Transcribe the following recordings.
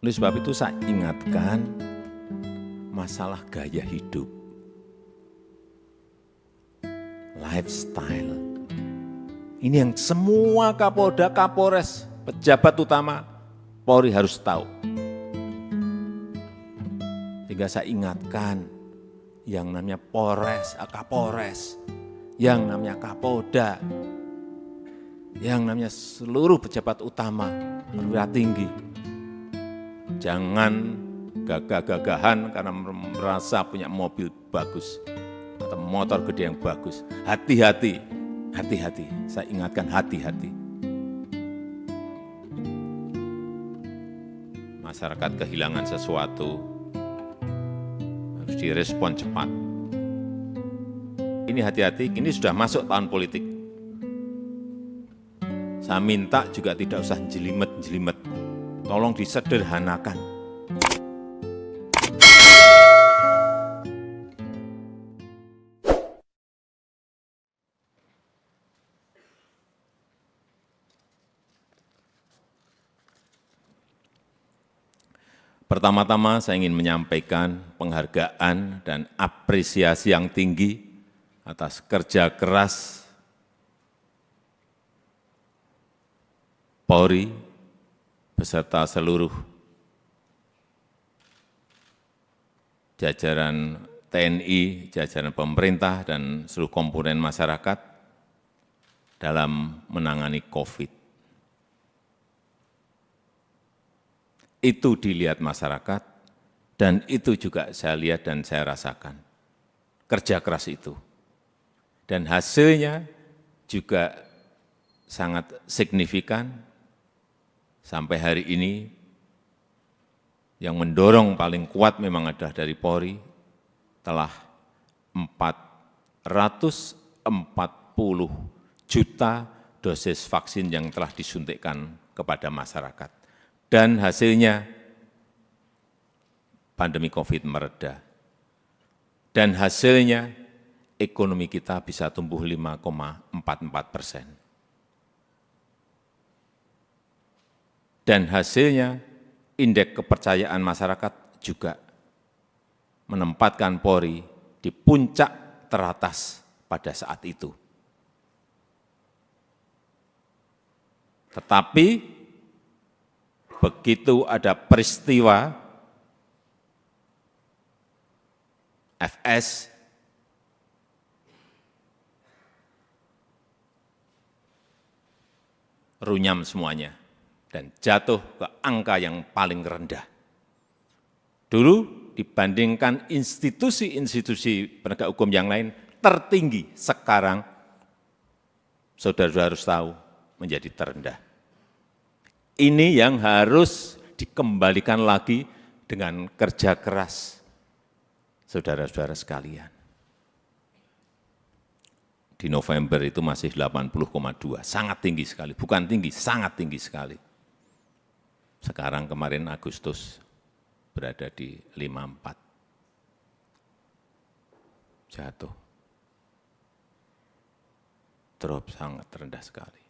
Oleh sebab itu saya ingatkan masalah gaya hidup, lifestyle. Ini yang semua Kapolda, Kapolres, pejabat utama Polri harus tahu. Sehingga saya ingatkan yang namanya Polres, Kapolres, yang namanya Kapolda, yang namanya seluruh pejabat utama, perwira tinggi. Jangan gagah-gagahan karena merasa punya mobil bagus atau motor gede yang bagus. Hati-hati, hati-hati. Saya ingatkan hati-hati. Masyarakat kehilangan sesuatu, harus direspon cepat. Ini hati-hati, ini sudah masuk tahun politik. Saya minta juga tidak usah jelimet-jelimet. Tolong disederhanakan. Pertama-tama saya ingin menyampaikan penghargaan dan apresiasi yang tinggi atas kerja keras Polri beserta seluruh jajaran TNI, jajaran pemerintah, dan seluruh komponen masyarakat dalam menangani COVID. Itu dilihat masyarakat, dan itu juga saya lihat dan saya rasakan. Kerja keras itu. Dan hasilnya juga sangat signifikan. Sampai hari ini, yang mendorong paling kuat memang adalah dari Polri, telah 440 juta dosis vaksin yang telah disuntikkan kepada masyarakat. Dan hasilnya pandemi COVID mereda. Dan hasilnya ekonomi kita bisa tumbuh 5,44%. Dan hasilnya indeks kepercayaan masyarakat juga menempatkan Polri di puncak teratas pada saat itu. Tetapi begitu ada peristiwa FS, runyam semuanya dan jatuh ke angka yang paling rendah. Dulu dibandingkan institusi-institusi penegak hukum yang lain tertinggi, sekarang saudara-saudara harus tahu menjadi terendah. Ini yang harus dikembalikan lagi dengan kerja keras saudara-saudara sekalian. Di November itu masih 80,2, sangat tinggi sekali, bukan tinggi, sangat tinggi sekali. Sekarang kemarin Agustus berada di 54, jatuh, drop sangat rendah sekali.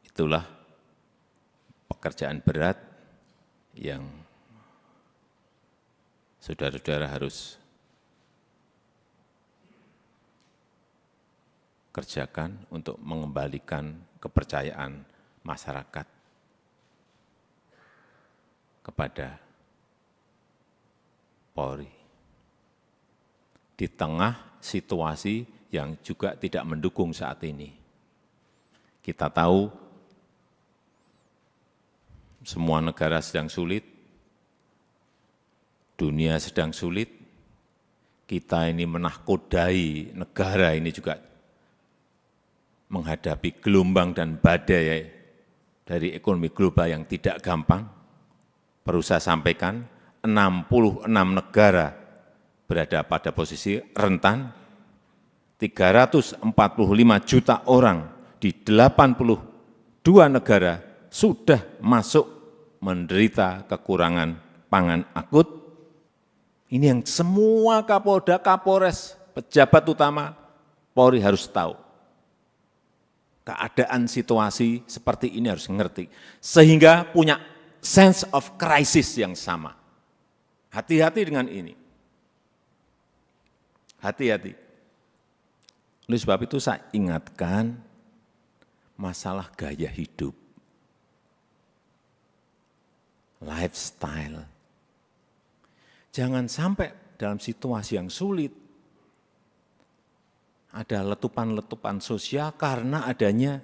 Itulah pekerjaan berat yang saudara-saudara harus kerjakan untuk mengembalikan kepercayaan masyarakat kepada Polri. Di tengah situasi yang juga tidak mendukung saat ini. Kita tahu semua negara sedang sulit, dunia sedang sulit, kita ini menahkodai negara ini juga menghadapi gelombang dan badai dari ekonomi global yang tidak gampang. Perlu saya sampaikan, 66 negara berada pada posisi rentan, 345 juta orang di 82 negara sudah masuk menderita kekurangan pangan akut. Ini yang semua Kapolda, Kapolres, pejabat utama Polri harus tahu. keadaan situasi seperti ini harus ngerti. Sehingga punya sense of crisis yang sama. Hati-hati dengan ini. Hati-hati. Oleh sebab itu saya ingatkan masalah gaya hidup, lifestyle. Jangan sampai dalam situasi yang sulit, ada letupan-letupan sosial karena adanya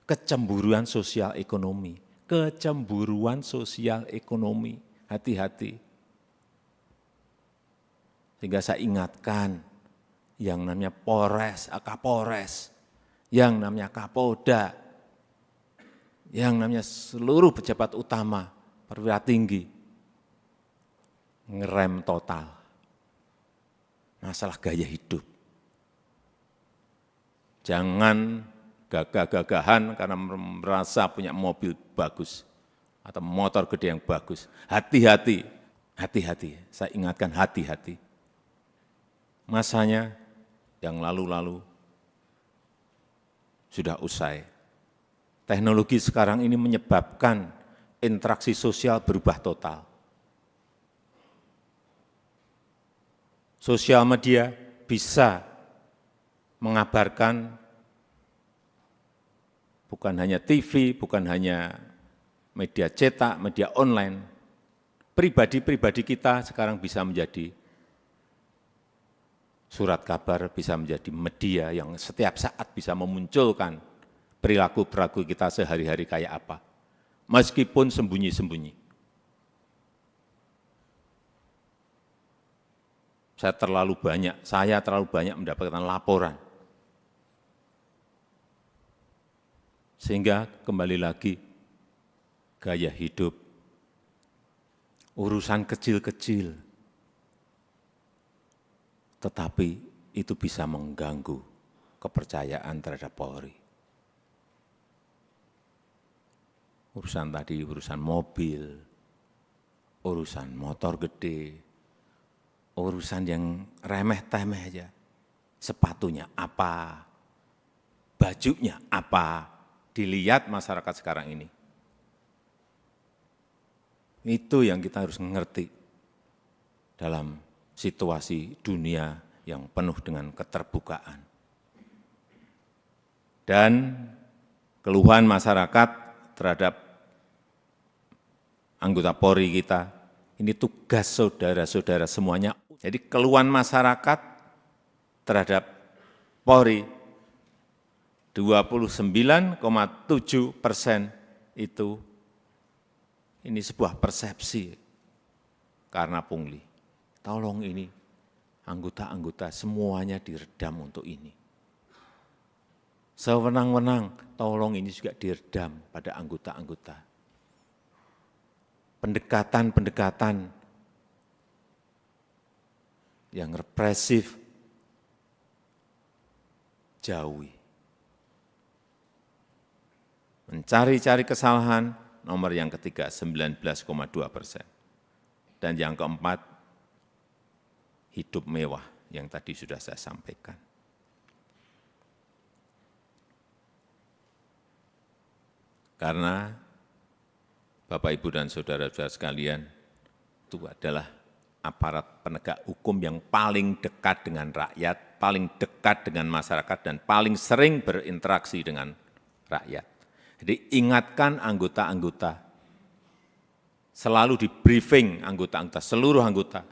kecemburuan sosial ekonomi. Kecemburuan sosial ekonomi, hati-hati. Sehingga saya ingatkan yang namanya Polres, Kapolres, yang namanya Kapolda, yang namanya seluruh pejabat utama, perwira tinggi, ngerem total masalah gaya hidup. Jangan gagah-gagahan karena merasa punya mobil bagus atau motor gede yang bagus. Hati-hati, hati-hati. Saya ingatkan hati-hati. Masanya yang lalu-lalu sudah usai. Teknologi sekarang ini menyebabkan interaksi sosial berubah total. Sosial media bisa mengabarkan bukan hanya TV, bukan hanya media cetak, media online. Pribadi-pribadi kita sekarang bisa menjadi surat kabar, bisa menjadi media yang setiap saat bisa memunculkan perilaku-perilaku kita sehari-hari kayak apa. Meskipun sembunyi-sembunyi. Saya terlalu banyak mendapatkan laporan. Sehingga kembali lagi, gaya hidup, urusan kecil-kecil, tetapi itu bisa mengganggu kepercayaan terhadap Polri. Urusan tadi, urusan mobil, urusan motor gede, urusan yang remeh-temeh aja. Sepatunya apa, bajunya apa, dilihat masyarakat sekarang ini. Itu yang kita harus mengerti dalam situasi dunia yang penuh dengan keterbukaan. Dan keluhan masyarakat terhadap anggota Polri kita, ini tugas saudara-saudara semuanya. Jadi keluhan masyarakat terhadap Polri 29,7% itu ini sebuah persepsi karena pungli. Tolong ini anggota-anggota semuanya diredam untuk ini. Sewenang-wenang, tolong ini juga diredam pada anggota-anggota. Pendekatan-pendekatan yang represif, jauhi. Mencari-cari kesalahan, nomor yang ketiga 19,2%. Dan yang keempat, hidup mewah yang tadi sudah saya sampaikan. Karena Bapak, Ibu, dan saudara-saudara sekalian, itu adalah aparat penegak hukum yang paling dekat dengan rakyat, paling dekat dengan masyarakat, dan paling sering berinteraksi dengan rakyat. Jadi ingatkan anggota-anggota, selalu di briefing anggota-anggota, seluruh anggota,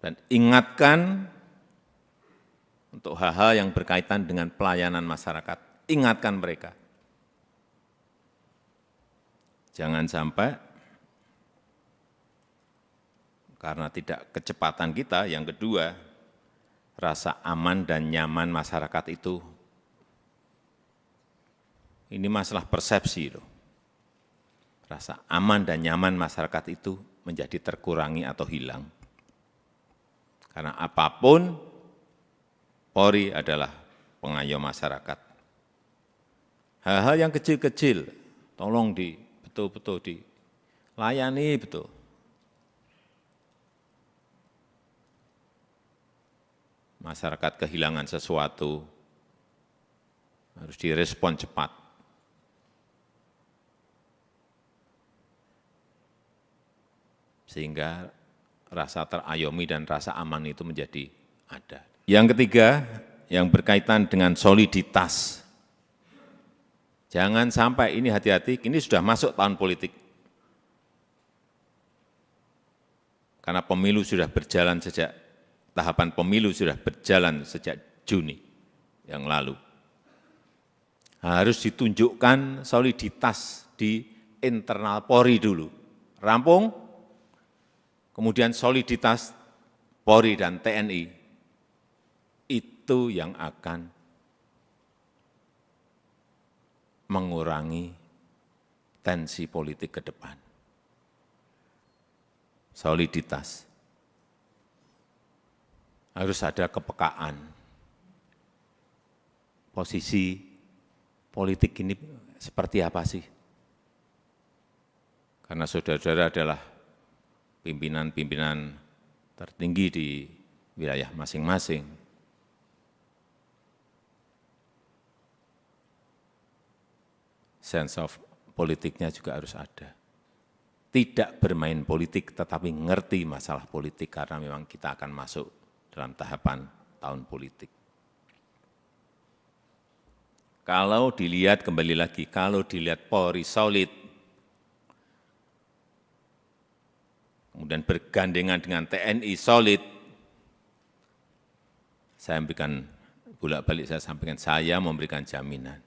dan ingatkan untuk hal-hal yang berkaitan dengan pelayanan masyarakat, ingatkan mereka. Jangan sampai karena tidak kecepatan kita, yang kedua, rasa aman dan nyaman masyarakat itu, ini masalah persepsi loh. Rasa aman dan nyaman masyarakat itu menjadi terkurangi atau hilang. Karena apapun, Polri adalah pengayom masyarakat. Hal-hal yang kecil-kecil, tolong betul-betul dilayani betul. Masyarakat kehilangan sesuatu, harus direspon cepat. Sehingga rasa terayomi dan rasa aman itu menjadi ada. Yang ketiga, yang berkaitan dengan soliditas. Jangan sampai ini hati-hati, ini sudah masuk tahun politik. Karena pemilu sudah berjalan sejak, tahapan pemilu sudah berjalan sejak Juni yang lalu. Harus ditunjukkan soliditas di internal Polri dulu. Rampung, kemudian soliditas Polri dan TNI, itu yang akan mengurangi tensi politik ke depan. Soliditas. Harus ada kepekaan. Posisi politik ini seperti apa sih? Karena saudara-saudara adalah pimpinan-pimpinan tertinggi di wilayah masing-masing. Sense of politiknya juga harus ada. Tidak bermain politik, tetapi ngerti masalah politik, karena memang kita akan masuk dalam tahapan tahun politik. Kalau dilihat, kembali lagi, kalau dilihat Polri solid, kemudian bergandengan dengan TNI solid, saya memberikan, bolak-balik saya sampaikan, saya memberikan jaminan.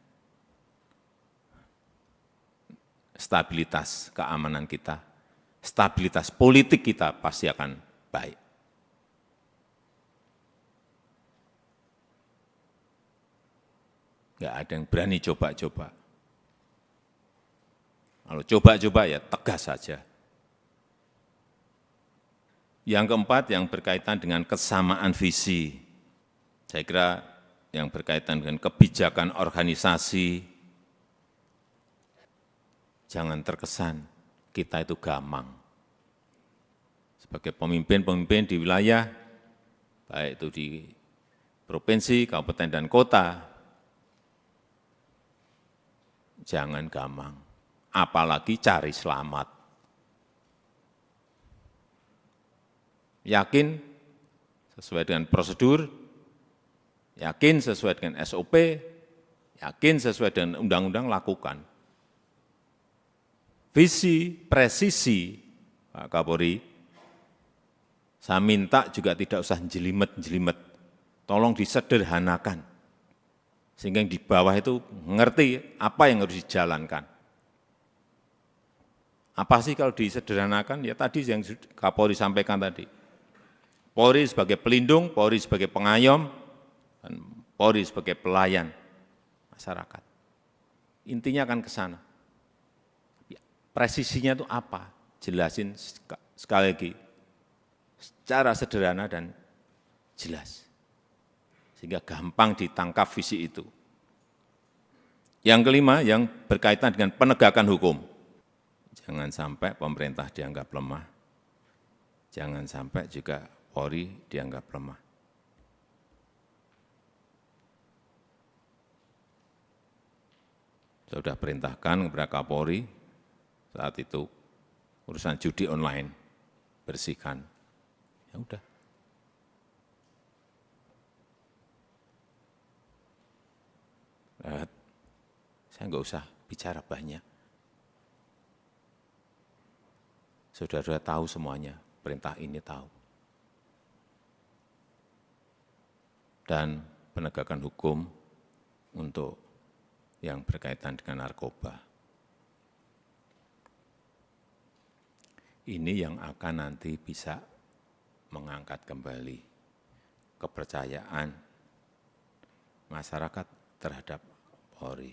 Stabilitas keamanan kita, stabilitas politik kita pasti akan baik. Enggak ada yang berani coba-coba. Kalau coba-coba ya tegas saja. Yang keempat, yang berkaitan dengan kesamaan visi. Saya kira yang berkaitan dengan kebijakan organisasi, jangan terkesan kita itu gamang. Sebagai pemimpin-pemimpin di wilayah, baik itu di provinsi, kabupaten, dan kota, jangan gamang, apalagi cari selamat. Yakin sesuai dengan prosedur, yakin sesuai dengan SOP, yakin sesuai dengan undang-undang, lakukan. Visi, presisi, Pak Kapolri, saya minta juga tidak usah jelimet-jelimet, tolong disederhanakan, sehingga yang di bawah itu mengerti apa yang harus dijalankan. Apa sih kalau disederhanakan? Ya tadi yang Kapolri sampaikan tadi. Polri sebagai pelindung, Polri sebagai pengayom, dan Polri sebagai pelayan masyarakat. Intinya akan ke sana. Presisinya itu apa? Jelasin sekali lagi, secara sederhana dan jelas. Sehingga gampang ditangkap visi itu. Yang kelima, yang berkaitan dengan penegakan hukum. Jangan sampai pemerintah dianggap lemah. Jangan sampai juga Polri dianggap lemah. Saya sudah perintahkan kepada Kapolri saat itu urusan judi online, bersihkan. Ya udah. Saya enggak usah bicara banyak. Saudara-saudara tahu semuanya, perintah ini tahu. Dan penegakan hukum untuk yang berkaitan dengan narkoba. Ini yang akan nanti bisa mengangkat kembali kepercayaan masyarakat terhadap Polri.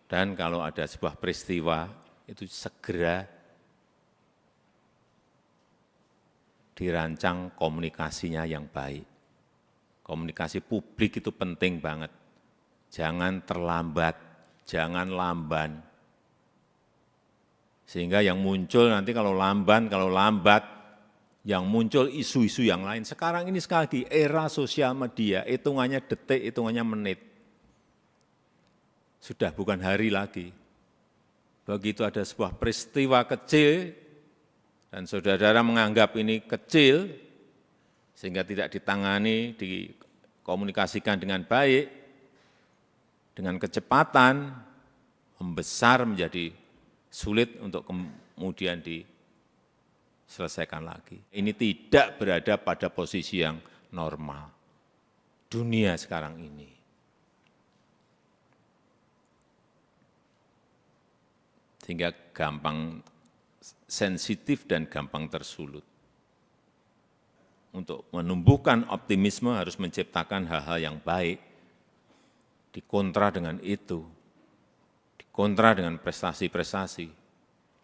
Dan kalau ada sebuah peristiwa, itu segera dirancang komunikasinya yang baik. Komunikasi publik itu penting banget. Jangan terlambat, jangan lamban. Sehingga yang muncul nanti kalau lambat, yang muncul isu-isu yang lain. Sekarang ini sekali lagi era sosial media, hitungannya detik, hitungannya menit. Sudah bukan hari lagi. Begitu ada sebuah peristiwa kecil, dan saudara-saudara menganggap ini kecil, sehingga tidak ditangani, dikomunikasikan dengan baik, dengan kecepatan, membesar menjadi sulit untuk kemudian diselesaikan lagi. Ini tidak berada pada posisi yang normal. Dunia sekarang ini. Sehingga gampang sensitif dan gampang tersulut. Untuk menumbuhkan optimisme harus menciptakan hal-hal yang baik, dikontra dengan itu, dikontra dengan prestasi-prestasi,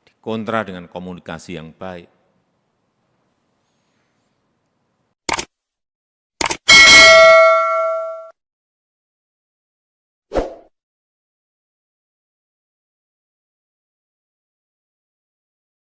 dikontra dengan komunikasi yang baik.